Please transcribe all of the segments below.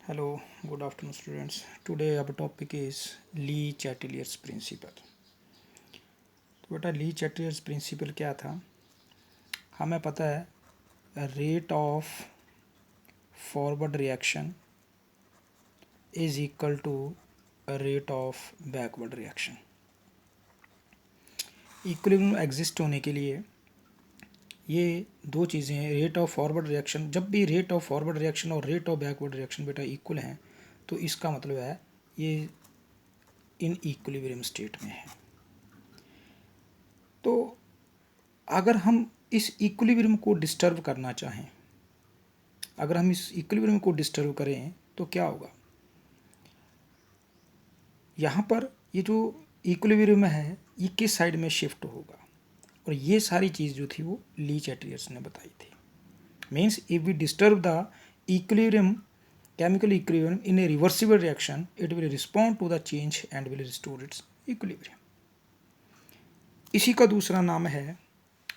Hello, good afternoon students. Today our topic is Le Chatelier's principle. तो बेटा ली Chatelier's principal क्या था? हमें पता है rate of forward reaction is equal to rate of backward reaction. Equilibrium exist होने के लिए ये दो चीज़ें हैं, रेट ऑफ फॉरवर्ड रिएक्शन। जब भी रेट ऑफ फॉरवर्ड रिएक्शन और रेट ऑफ बैकवर्ड रिएक्शन बेटा इक्वल हैं तो इसका मतलब है ये इन इक्विलिब्रियम स्टेट में है। तो अगर हम इस इक्विलिब्रियम को डिस्टर्ब करना चाहें, अगर हम इस इक्विलिब्रियम को डिस्टर्ब करें तो क्या होगा? यहाँ पर ये जो इक्विलिब्रियम है ये किस साइड में शिफ्ट होगा, और ये सारी चीज़ जो थी वो ली चैटिलियर्स ने बताई थी। Means if we disturb the equilibrium, chemical equilibrium in a reversible reaction, it will respond to the change and will restore its equilibrium. इसी का दूसरा नाम है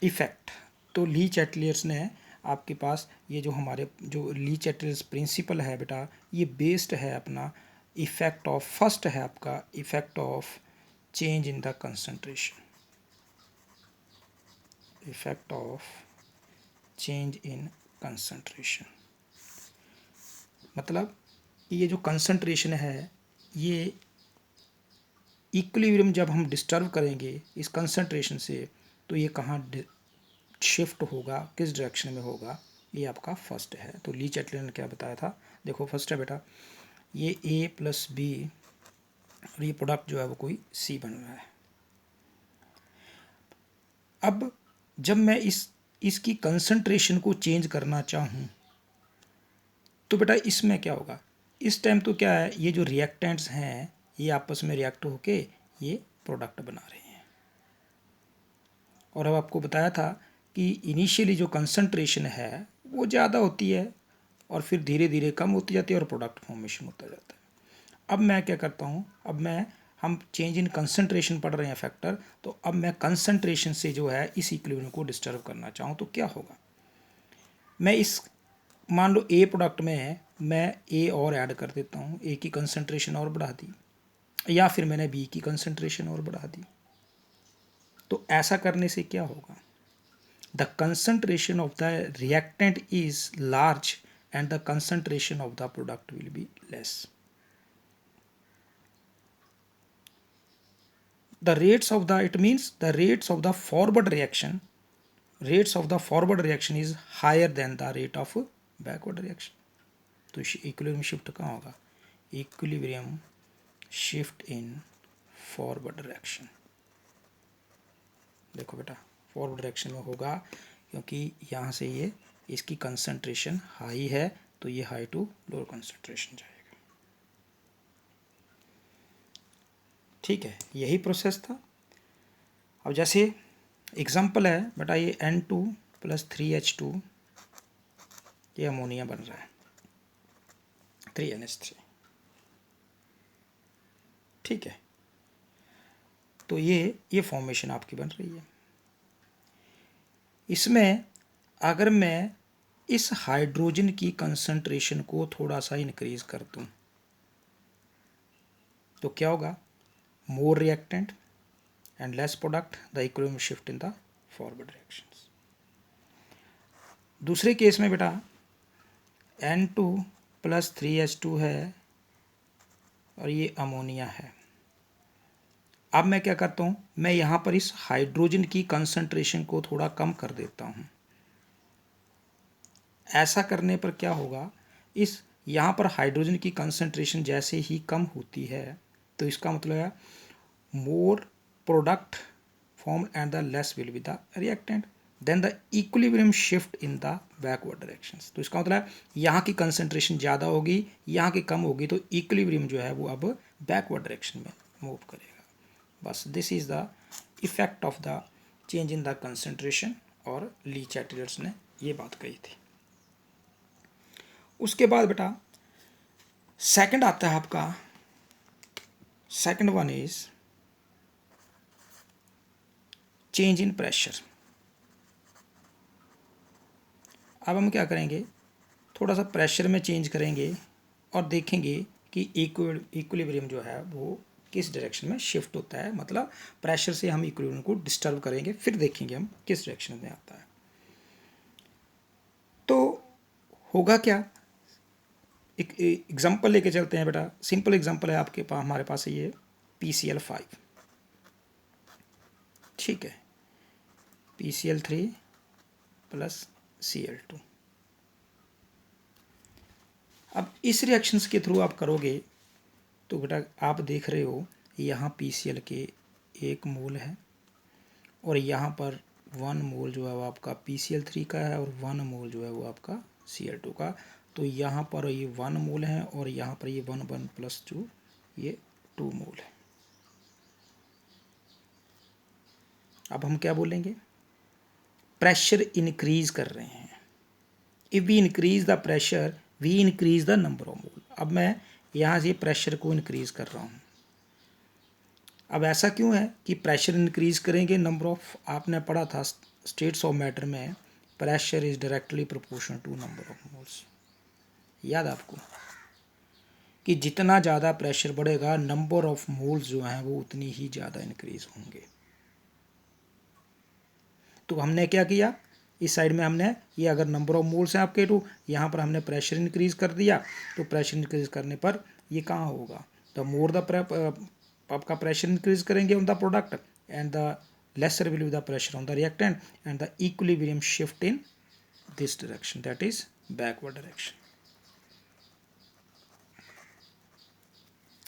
इफेक्ट। तो ली चैटिलियर्स ने आपके पास ये जो हमारे जो ली चैटिलियर्स प्रिंसिपल है बेटा, ये बेस्ड है अपना इफेक्ट ऑफ, फर्स्ट है आपका effect of change in the concentration, effect of change in concentration. मतलब ये जो कंसंट्रेशन है ये इक्विलिब्रियम जब हम डिस्टर्ब करेंगे इस कंसंट्रेशन से तो ये कहाँ शिफ्ट होगा, किस डायरेक्शन में होगा, ये आपका फर्स्ट है। तो ली चैटलियर ने क्या बताया था? देखो फर्स्ट है बेटा ये ए प्लस बी और ये प्रोडक्ट जो है वो कोई सी बन रहा है। अब जब मैं इसकी कंसंट्रेशन को चेंज करना चाहूँ तो बेटा इसमें क्या होगा? इस टाइम तो क्या है, ये जो रिएक्टेंट्स हैं ये आपस में रिएक्ट होके ये प्रोडक्ट बना रहे हैं। और अब आपको बताया था कि इनिशियली जो कंसंट्रेशन है वो ज़्यादा होती है और फिर धीरे धीरे कम होती जाती है और प्रोडक्ट फॉर्मेशन होता जाता है। अब मैं क्या करता हूँ, अब हम चेंज इन कंसंट्रेशन पढ़ रहे हैं फैक्टर, तो अब मैं कंसंट्रेशन से जो है इस इक्विलिब्रियम को डिस्टर्ब करना चाहूँ तो क्या होगा? मैं इस, मान लो ए प्रोडक्ट में है, मैं ए और ऐड कर देता हूँ, ए की कंसंट्रेशन और बढ़ा दी, या फिर मैंने बी की कंसंट्रेशन और बढ़ा दी। तो ऐसा करने से क्या होगा? The concentration of the reactant is large and the concentration of the product will be less. The rates of the, it means the rates of the forward reaction, rates of the forward reaction is higher than the rate of backward reaction. तो equilibrium shift कहाँ होगा? Equilibrium shift in forward reaction. देखो बेटा forward reaction में होगा क्योंकि यहाँ से ये इसकी कंसंट्रेशन हाई है तो ये हाई टू लोअर कंसंट्रेशन जाएगा। ठीक है, यही प्रोसेस था। अब जैसे एग्जाम्पल है बेटा ये N2 प्लस 3H2, ये अमोनिया बन रहा है 3NH3। ठीक है, तो ये फॉर्मेशन आपकी बन रही है। इसमें अगर मैं इस हाइड्रोजन की कंसंट्रेशन को थोड़ा सा इंक्रीज कर दूं तो क्या होगा? मोर reactant and less product, the equilibrium shift in the forward reactions. दूसरे केस में बेटा N2 प्लस 3H2 है और ये अमोनिया है। अब मैं क्या करता हूँ, मैं यहाँ पर इस हाइड्रोजन की कंसंट्रेशन को थोड़ा कम कर देता हूँ। ऐसा करने पर क्या होगा? इस यहाँ पर हाइड्रोजन की कंसंट्रेशन जैसे ही कम होती है तो इसका मतलब है more product formed and the less will be the reactant, then the equilibrium shift in the backward directions. तो इसका मतलब यहाँ की कंसंट्रेशन ज़्यादा होगी, यहाँ की कम होगी, तो इक्विलिब्रियम जो है वो अब बैकवर्ड डायरेक्शन में मूव करेगा। बस this is the effect of the change in the concentration, और ली चैटिलियर्स ने ये बात कही थी। उसके बाद बेटा सेकंड आता है आपका, second one is change in pressure. अब हम क्या करेंगे, थोड़ा सा प्रेशर में चेंज करेंगे और देखेंगे कि इक्विलिब्रियम जो है वो किस डायरेक्शन में शिफ्ट होता है, मतलब प्रेशर से हम इक्विलिब्रियम को डिस्टर्ब करेंगे, फिर देखेंगे हम किस डायरेक्शन में आता है। तो होगा क्या, एक एग्जांपल लेके चलते हैं बेटा। सिंपल एग्जांपल है आपके पास, हमारे पास है ये PCl5, ठीक है, PCl3 प्लस Cl2। अब इस रिएक्शंस के थ्रू आप करोगे तो बेटा आप देख रहे हो यहाँ PCl के 1 मोल है और यहाँ पर 1 मोल जो है वो आपका PCl3 का है और 1 मोल जो है वो आपका Cl2 का। तो यहाँ पर ये 1 मोल है और यहाँ पर ये 1 1 प्लस 2 ये 2 मोल है। अब हम क्या बोलेंगे, प्रेशर इंक्रीज कर रहे हैं। If we increase the pressure we increase the number of mole. अब मैं यहाँ से प्रेशर को इंक्रीज कर रहा हूँ। अब ऐसा क्यों है कि प्रेशर इंक्रीज करेंगे नंबर ऑफ, आपने पढ़ा था स्टेट्स ऑफ मैटर में, pressure is directly proportional to number of moles. याद आपको कि जितना ज़्यादा प्रेशर बढ़ेगा नंबर ऑफ मोल्स जो हैं वो उतनी ही ज़्यादा इंक्रीज होंगे। तो हमने क्या किया, इस साइड में हमने ये अगर नंबर ऑफ मोल्स हैं आपके टू, यहाँ पर हमने प्रेशर इंक्रीज कर दिया। तो प्रेशर इंक्रीज करने पर ये कहाँ होगा, द मोर द आपका प्रेशर इंक्रीज करेंगे on the product and the lesser will be the pressure on the reactant and the equilibrium shift in this direction, that is backward direction.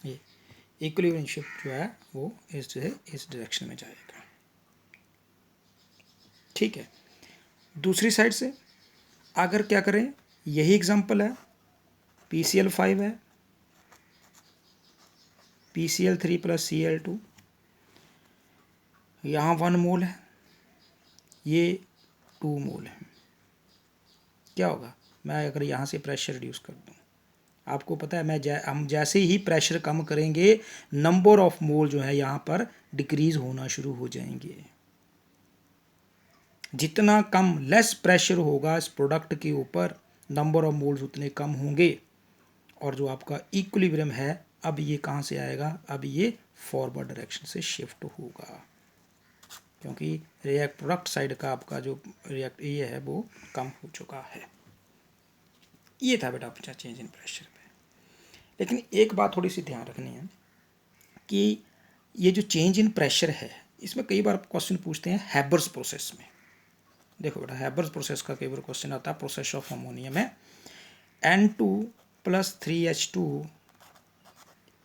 ये equilibrium shift जो है वो इस direction में जाएगा, ठीक है। दूसरी साइड से अगर क्या करें, यही एग्जांपल है, PCl5 है, PCl3 प्लस Cl2, यहाँ 1 मोल है, ये 2 मोल है। क्या होगा, मैं अगर यहाँ से प्रेशर रिड्यूस कर दूँ, आपको पता है हम जैसे ही प्रेशर कम करेंगे नंबर ऑफ मोल जो है यहाँ पर डिक्रीज होना शुरू हो जाएंगे। जितना कम लेस प्रेशर होगा इस प्रोडक्ट के ऊपर नंबर ऑफ मोल्स उतने कम होंगे और जो आपका इक्विलिब्रियम है अब ये कहाँ से आएगा, अब ये फॉरवर्ड डायरेक्शन से शिफ्ट होगा, क्योंकि रिएक्ट प्रोडक्ट साइड का आपका जो रिएक्ट ये है वो कम हो चुका है। ये था बेटा अपना चेंज इन प्रेशर पे। लेकिन एक बात थोड़ी सी ध्यान रखनी है कि ये जो चेंज इन प्रेशर है इसमें कई बार क्वेश्चन पूछते हैं हैबर्स प्रोसेस में। देखो बेटा हैबर्स प्रोसेस का कई बार क्वेश्चन आता है, प्रोसेस ऑफ अमोनिया में N2 प्लस 3H2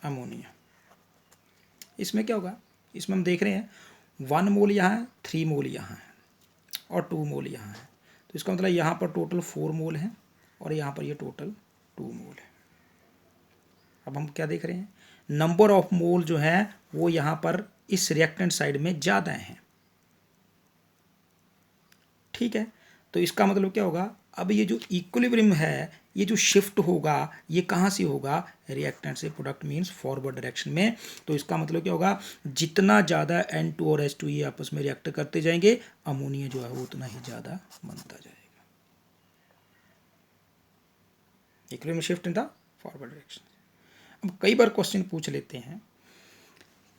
अमोनिया। इसमें क्या होगा, इसमें हम देख रहे हैं 1 मोल यहाँ है, 3 मोल यहाँ है और 2 मोल यहाँ है। तो इसका मतलब यहाँ पर टोटल 4 मोल है और यहाँ पर ये टोटल 2 मोल है। अब हम क्या देख रहे हैं, नंबर ऑफ मोल जो है वो यहाँ पर इस रिएक्टेंट साइड में ज़्यादा हैं, ठीक है। तो इसका मतलब क्या होगा, अब ये जो इक्विलिब्रियम है ये जो शिफ्ट होगा ये कहाँ से होगा, रिएक्टेंट से प्रोडक्ट मीन्स फॉरवर्ड डायरेक्शन में। तो इसका मतलब क्या होगा, जितना ज़्यादा N2 और H2 ये आपस में रिएक्ट करते जाएंगे अमोनिया जो है वो उतना ही ज़्यादा बनता जाएगा। Equilibrium shift in the forward direction. अब कई बार क्वेश्चन पूछ लेते हैं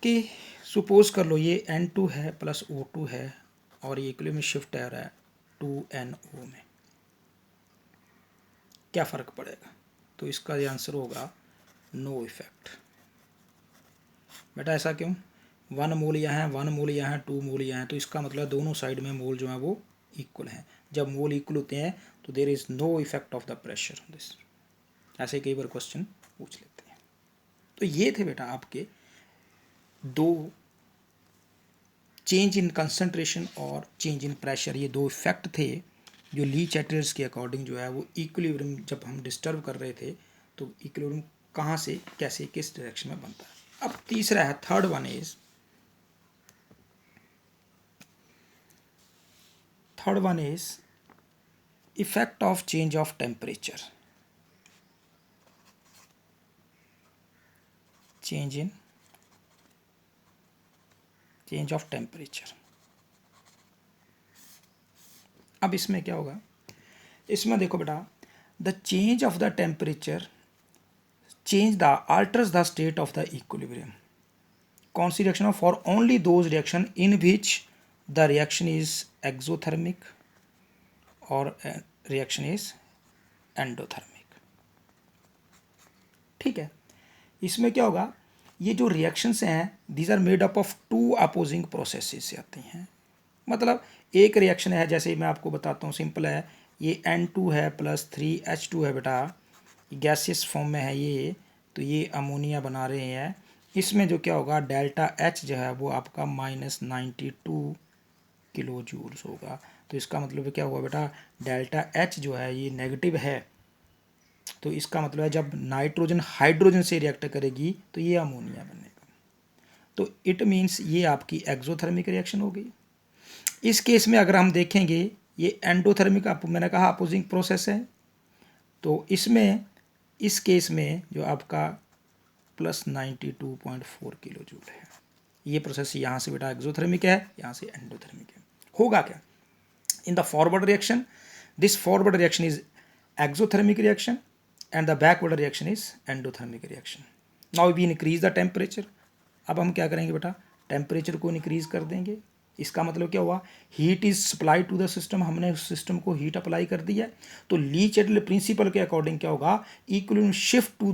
कि सपोज कर लो ये N2 है प्लस O2 है और ये इक्विलिब्रियम शिफ्ट आ रहा है 2NO में, क्या फ़र्क पड़ेगा। तो इसका ये आंसर होगा नो इफेक्ट। बेटा ऐसा क्यों, 1 मोल यहाँ है, 1 मोल यहाँ है, 2 मोल यहाँ है, तो इसका मतलब दोनों साइड में मोल जो है वो इक्वल हैं। जब मोल इक्वल होते हैं तो there is no effect of the pressure on this. ऐसे कई बार क्वेश्चन पूछ लेते हैं। तो ये थे बेटा आपके दो चेंज इन कंसंट्रेशन और चेंज इन प्रेशर, ये दो इफेक्ट थे जो ली चैटर्स के अकॉर्डिंग जो है वो इक्विलिब्रियम जब हम डिस्टर्ब कर रहे थे तो इक्विलिब्रियम कहाँ से कैसे किस डायरेक्शन में बनता है। अब तीसरा है, third one is effect of change of temperature. Change of temperature. अब इसमें क्या होगा, इसमें देखो बेटा the change of the temperature change the alters the state of the equilibrium. कौन सी reaction? For only those reaction in which the reaction is exothermic और रिएक्शन इज एंडोथर्मिक। ठीक है, इसमें क्या होगा, ये जो रिएक्शंस हैं these are made up of two opposing processes से आती हैं। मतलब एक रिएक्शन है, जैसे मैं आपको बताता हूँ, सिंपल है, ये N2 है प्लस 3H2 है बेटा, गैसियस फॉर्म में है ये, तो ये अमोनिया बना रहे हैं। इसमें जो क्या होगा, डेल्टा H जो है वो आपका -92 किलो जूल्स होगा। तो इसका मतलब क्या हुआ बेटा, डेल्टा H जो है ये नेगेटिव है, तो इसका मतलब है जब नाइट्रोजन हाइड्रोजन से रिएक्ट करेगी तो ये अमोनिया बनेगा। तो इट मीन्स ये आपकी एक्सोथर्मिक रिएक्शन हो गई। इस केस में अगर हम देखेंगे, ये एंडोथर्मिक, मैंने कहा अपोजिंग प्रोसेस है, तो इसमें इस केस में जो आपका +92.4 किलो जूल है, ये प्रोसेस यहाँ से बेटा एक्सोथर्मिक है, यहाँ से एंडोथर्मिक है। होगा क्या in the forward reaction, this forward reaction is exothermic reaction and the backward reaction is endothermic reaction. Now we increase the temperature. अब हम क्या करेंगे बेटा, टेम्परेचर को इंक्रीज कर देंगे। इसका मतलब क्या हुआ, heat is supply to the system, हमने उस सिस्टम को हीट अप्लाई कर दी है। तो ली चैटल प्रिंसिपल के अकॉर्डिंग क्या होगा, equilibrium shift to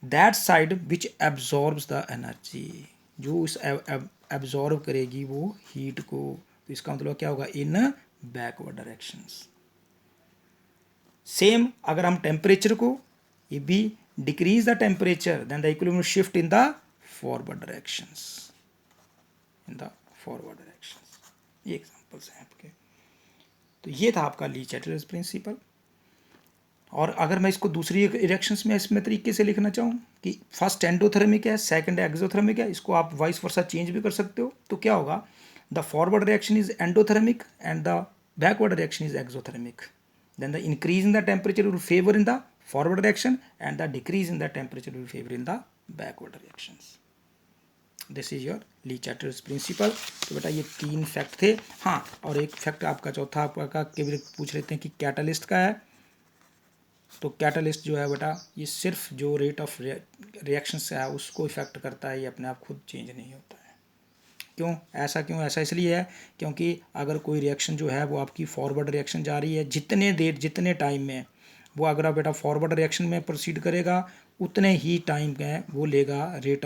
that side which absorbs the energy, जो इस एब्जॉर्ब करेगी वो हीट को। तो इसका मतलब क्या होगा, इन बैकवर्ड डायरेक्शंस। सेम अगर हम टेम्परेचर को, ये भी decrease the temperature, then the equilibrium shift in the forward directions, in the forward directions. ये एग्जांपल्स हैं आपके। तो ये था आपका ली चैटलर्स प्रिंसिपल। और अगर मैं इसको दूसरी रिएक्शंस में इसमें तरीके से लिखना चाहूँ कि फर्स्ट एंडोथर्मिक है, सेकंड एक्सोथर्मिक है, इसको आप वाइस वर्सा चेंज भी कर सकते हो। तो क्या होगा, the forward reaction is endothermic and the backward reaction is exothermic. then the increase in the temperature will favor in the forward reaction and the decrease in the temperature will favor in the backward reactions. This is your Le Chatelier's principle. तो बेटा ये 3 fact थे। हाँ, और एक fact आपका चौथा आपका केवल पूछ लेते हैं कि कैटालिस्ट का है। तो कैटालिस्ट जो है बेटा, ये सिर्फ जो रेट ऑफ रिएक्शंस है उसको इफेक्ट करता है, ये अपने आप खुद चेंज नहीं होता है। क्यों ऐसा? क्यों ऐसा इसलिए है क्योंकि अगर कोई रिएक्शन जो है वो आपकी फॉरवर्ड रिएक्शन जा रही है, जितने टाइम में वो, अगर आप बेटा फॉरवर्ड रिएक्शन में प्रोसीड करेगा उतने ही टाइम है वो लेगा, रेट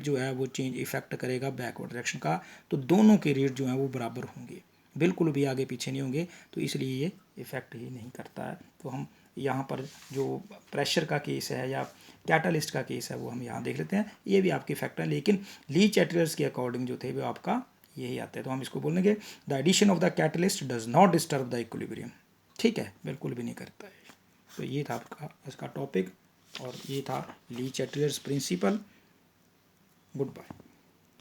जो है वो चेंज इफेक्ट करेगा बैकवर्ड रिएक्शन का। तो दोनों के रेट जो है वो बराबर होंगे, बिल्कुल भी आगे पीछे नहीं होंगे, तो इसलिए ये इफेक्ट ही नहीं करता है। तो हम यहाँ पर जो प्रेशर का केस है या कैटालिस्ट का केस है वो हम यहाँ देख लेते हैं। ये भी आपके फैक्टर हैं, लेकिन ली चैटलर्स के अकॉर्डिंग जो थे वो आपका यही आते हैं। तो हम इसको बोलेंगे the addition of the catalyst does not disturb the equilibrium. ठीक है, बिल्कुल भी नहीं करता है। तो ये था आपका इसका टॉपिक और ये था Le Chatelier's principle. Good bye.